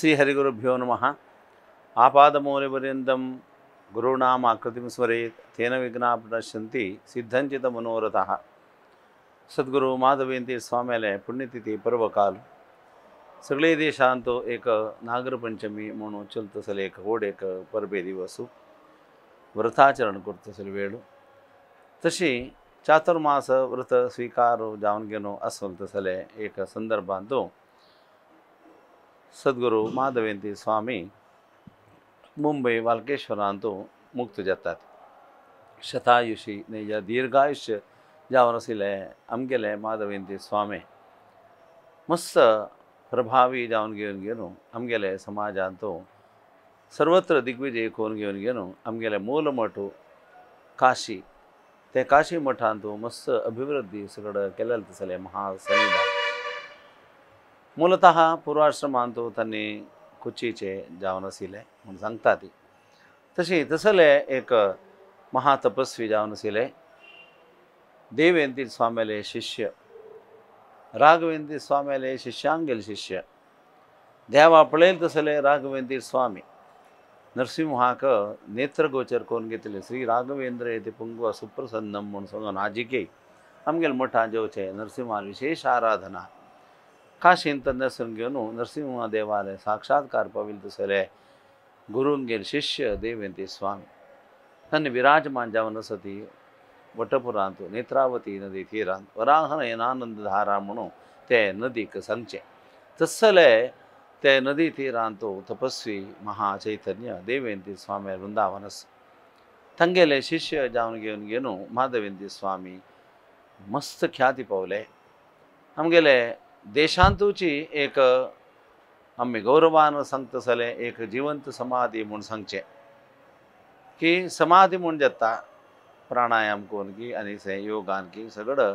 श्रीहरिगुरुभ्यो नमः। आपादमौलिपर्यन्तं गुरूणाम् आकृतिं स्मरेत् तेन विघ्नाः प्रणश्यन्ति सिद्धंचित मनोरथः। सद्गुरु माधवेंद्र स्वामीले पुण्यतिथी पर्वकाल सगळे देशांतो एक नागरपंचमी म्हणून चलतसले एक होड एक परबे दिवसू व्रताचरण करतसले वेळू तशी चातुर्मास व्रत स्वीकारो जावन गेनो असल तसले एक संदर्भांतो सद्गुरु माधवेंद्र स्वामी मुंबई वालकेश्वरांतो मुक्त जातात। शतायुषी निज दीर्घायुष्य जावन आशिल्ले आमगेले माधवेंद्र स्वामी मस्त प्रभावी जावन घेवन गेलो आमगेले समाजांतो सर्वत्र दिग्विजय करून घेवन गेलो आमगेले मूल मठ काशी ते काशी मठांतो मस्त अभिवृद्धी सगळं केलेलं तसले महासनिधान मूलतः पूर्वाश्रमांतो त्यांनी कुचीचे जावन आशिल्ले म्हणून सांगता ती तसले एक महातपस्वी जावन आशिल्ले देवेंद्र स्वामीले शिष्य राघवेंद्र स्वामीले शिष्यांगेल शिष्य देवा पळेल तसले राघवेंद्र स्वामी नरसिंहाक नेत्रगोचर करून घेतले श्री राघवेंद्र येथे पुंगवा सुप्रसन्नम म्हणून सांगून आजिके आमगेल मठा जेवचे नरसिंहा विशेष आराधना काशींत दर्शन घेऊन नरसिंह देवालय साक्षात्कार पाविल तसले गुरुंगेल शिष्य देवेंद्र स्वामी तन्ने विराजमान जावन सती वटपुरांतो नेत्रावती नदी तीरांत वराहनयनानंद धारा म्हणून ते नदीक सांगचे तसले ते नदी तीरांतो तपस्वी महाचैतन्य देवेंद्र स्वामी वृंदावनस तंगेले शिष्य जावन घेऊन गेनो माधवेंद्र स्वामी मस्त ख्याती पावले आमगेले देशांतूची एक आम्ही गौरवान सांगतसले एक जिवंत समाधी म्हणून सांगचे की समाधी म्हणून जाता प्राणायाम कोण की आणि से योगान की सगळं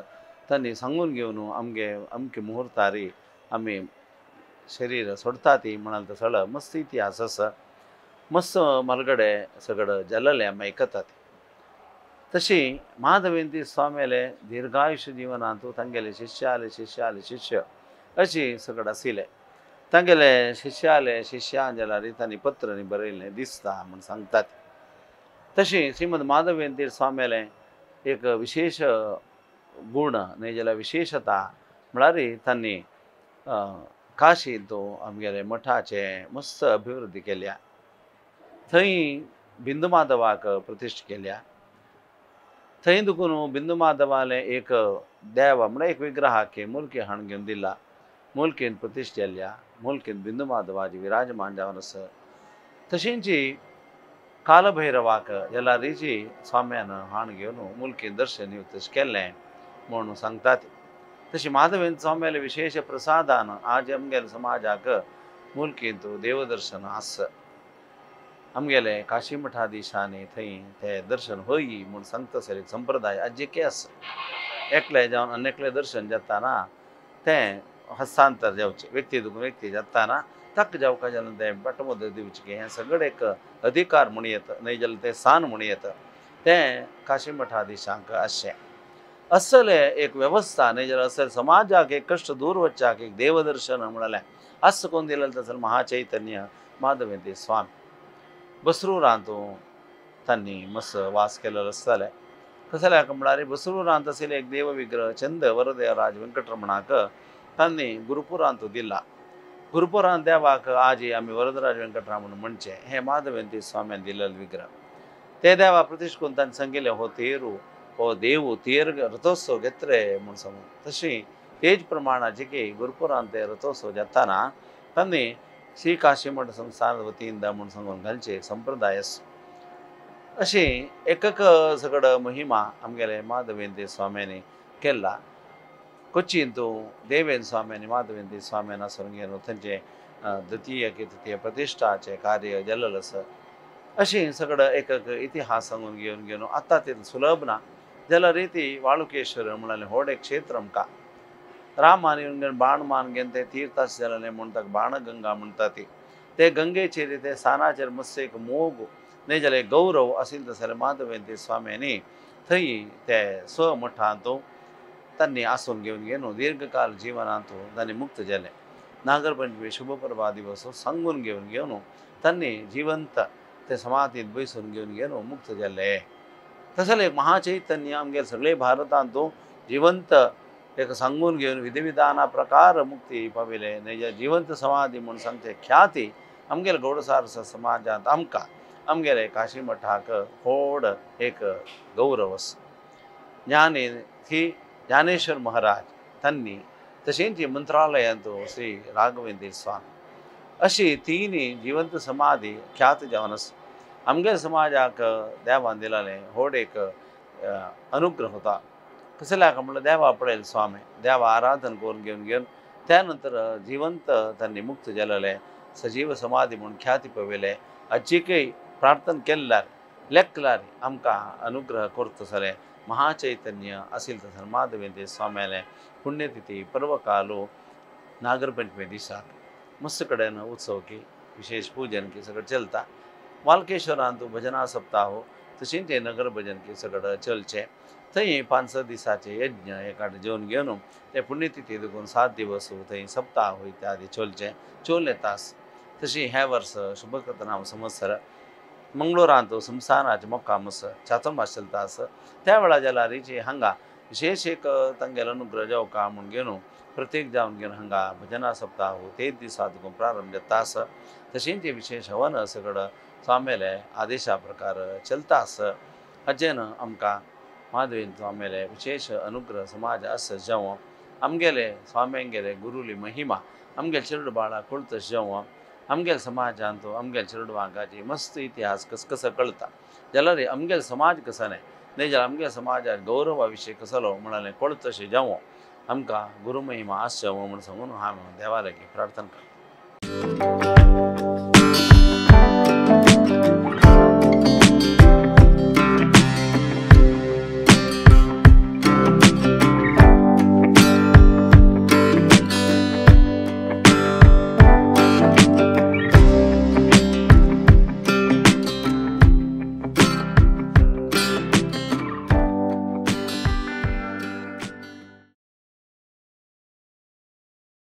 त्यांनी सांगून घेऊन अमके मुहूर्तारी आम्ही शरीर सोडता ती म्हणाल तर सगळं मस्त इतिहास असं मस्त मलगडे सगळं जलले आम्ही ऐकतात तशी माधवेंद्र स्वामीले दीर्घायुष्य जीवनांतू तांगेले शिष्य अशी सगळं आशिल्ले तांगेले शिष्याले शिष्यांजलारी तांणी पत्रांनी बरयल्लें दिसता म्हणून सांगतात। तशी श्रीमद माधवेंद्र स्वामीले एक विशेष गुण न्हय विशेषता म्हळ्यार तांणी काशींतो आमगेले मठाचे मस्त अभिवृद्धी केल्या थंय बिंदू माधवाक प्रतिश्ठ केल्या थंय दुखून बिंदू माधवाले एक देवा म्हळ्यार एक विग्रहाक मुलकी हाण घेवन दिला मुलकीन प्रतिश्ठ केल्या मुलकीन बिंदू माधवाची विराजमान जावन आसा तशींची कालभैरवाक येलारीची स्वाम्यान हाण घेवन मुलकीन दर्शन युक्त केल्लें म्हणून सांगतात। तशी माधवेंद्र स्वामीले विशेष प्रसादान आज आमगेले समाजाक मुलकीन देवदर्शन आस आमगेले काशी मठाधीशांनी थंय ते दर्शन होई म्हणून सांगतसले संप्रदाय अजिके आस एकले जावन अनेकले दर्शन जाताना ते हस्तांतर जावचे व्यक्ती दुखून व्यक्ती जाताना तक जावका जाल्यार ते बटमोद दिवचे हें सगळें एक अधिकार म्हूण येता न्हय जाल्यार ते सान म्हूण येता ते काशी मठाधीशांक अशें असले एक वेवस्था न्हय जाल्यार असल समाजाक एक कश्ट दूर वचपाक एक देवदर्शन म्हणालें अस कोण दिलें तसले महाचैतन्य माधवेंद्र स्वामी बसरूरांतो तांणी मस्त वास केलेलो आसताले कसल्याक म्हळ्यार बसरूरांत आशिल्ले एक देव विग्रह चंद वरदेवराज वेंकटरमणाक तांणी गुरुपुरांत दिला गुरुपुरांत देवाक आज आमी वरदराज वेंकटरामन म्हणचे हे माधवेंद्र स्वाम्यान दिलेलो विग्रह ते देवा प्रतिश्ठ करून तांणी सांगिल्लें हो तेरू हो देव तेर रथोत्सव घेतले म्हूण सांगून तशी तेज प्रमाणाचे की गुरुपुरांत ते रथोत्सव जाताना तांणी श्री काशी मठ संस्थान वतीन म्हणून सांगून घालचे संप्रदाय अशी एकक सगळं महिमा आमगेले माधवेंद्र स्वाम्यांनी केला कोचीन तो देवेंद्र स्वाम्यांनी माधवेंद्र स्वाम्यान आसून घेवन थंयचे द्वितीय की तृतीय प्रतिश्ठाचे कार्य जल्लेलें आसा अशी सगळं एकक इतिहास सांगून घेवन आतां ते सुलभ ना जाल्यार रीती वाळुकेश्वर म्हणाले व्हड एक क्षेत्र आमकां रामान येवन बाण मान घेवन ते तीर्थ जालेलें म्हणटात बाणगंगा म्हणटात ते गंगेचेर ते सानाचेर मस्त एक मोग न्हय जाल्यार गौरव आशिल्लो तसले माधवेंद्र स्वाम्यांनी थंय ते स्वमठांत तांणी आसून घेवन दीर्घकाल जिवनांत तांणी मुक्त जाले नागरपंचमी शुभप्रभा दिवस सांगून घेवन त्यांनी जिवंत ते समाधीत बैसून घेवन मुक्त जाल्ले. तसले एक महाचैतन्य आमगे सगळे भारतांत जिवंत एक सांगून घेवन विधिविधाना प्रकार मुक्ती पाविले निज जिवंत समाधी म्हणून सांगते ख्याती आमगेल गौडसार समाजात आमगेले काशी मठाक व्हड एक गौरवस. ज्ञानी ही ज्ञानेश्वर महाराज त्यांनी तशेंच मंत्रालयांत श्री राघवेंद्र स्वामी अशी तिनी जिवंत समाधी ख्यात जावनस. आमगे समाजाक देवान दिलेले व्हड एक अनुग्रह होता. कसल्याक म्हणल्यार देवा पडेल स्वामी देवा आराधन करून घेवन त्यानंतर जिवंत त्यांनी मुक्त जालेले सजीव समाधी म्हणून ख्याती पाविले. अजिकय प्रार्थना केल्यार लेखल्यार आमकां अनुग्रह करतसले. महाचैतन्य असील तर माधवेंद्र स्वाम्याले पुण्यतिथी पर्वकालो नागरपंचमी दिसाक मस्त कडेन उत्सव की विशेष पूजन की सगळं चलता. वाल्केश्वरांत भजना सप्ताह तशेंच नगर भजन की सगळं चलचे. थंय 5-6 दिसाचे यज्ञ एकाट जेवन घेवन ते पुण्यतिथी देखून 7 दिवस थंय सप्ताह इत्यादी चोले तास. तशी हे वर्स शुभकृतनाम संवत्सर मंगळूरांत संस्थानाचे मोक्कामस चातुर्मास चलतास. त्या वेळा जाल्यारीची हांगा विशेष एक तांगेलो अनुग्रह जावका म्हूण घेवन प्रत्येक जावन घेवन हांगा भजना सप्ताह 3 दिसां देखून प्रारंभ जातास. तशेंच विशेष हवन सगळं स्वामेले आदेशा प्रकार चलतास. हाजेन आमकां माधवेंद्र स्वामेले विशेष अनुग्रह समाज आस जावं आमगेले स्वाम्यांगेले गुरुली महिमा आमगेले चिरड बाळा कळतस जावं आमगेल समाजांत आमगेल चिरडवांकाची मस्त इतिहास कसं कळता जाल्यार आमगेल समाज कसो न्हय न्हय जाल्यार आमगे समाजात गौरवा विशय कसलो म्हणाले कळतशें जावं आमकां गुरुमहिमा आस जावं म्हूण सांगून हांव देवा लागीं प्रार्थना करतां.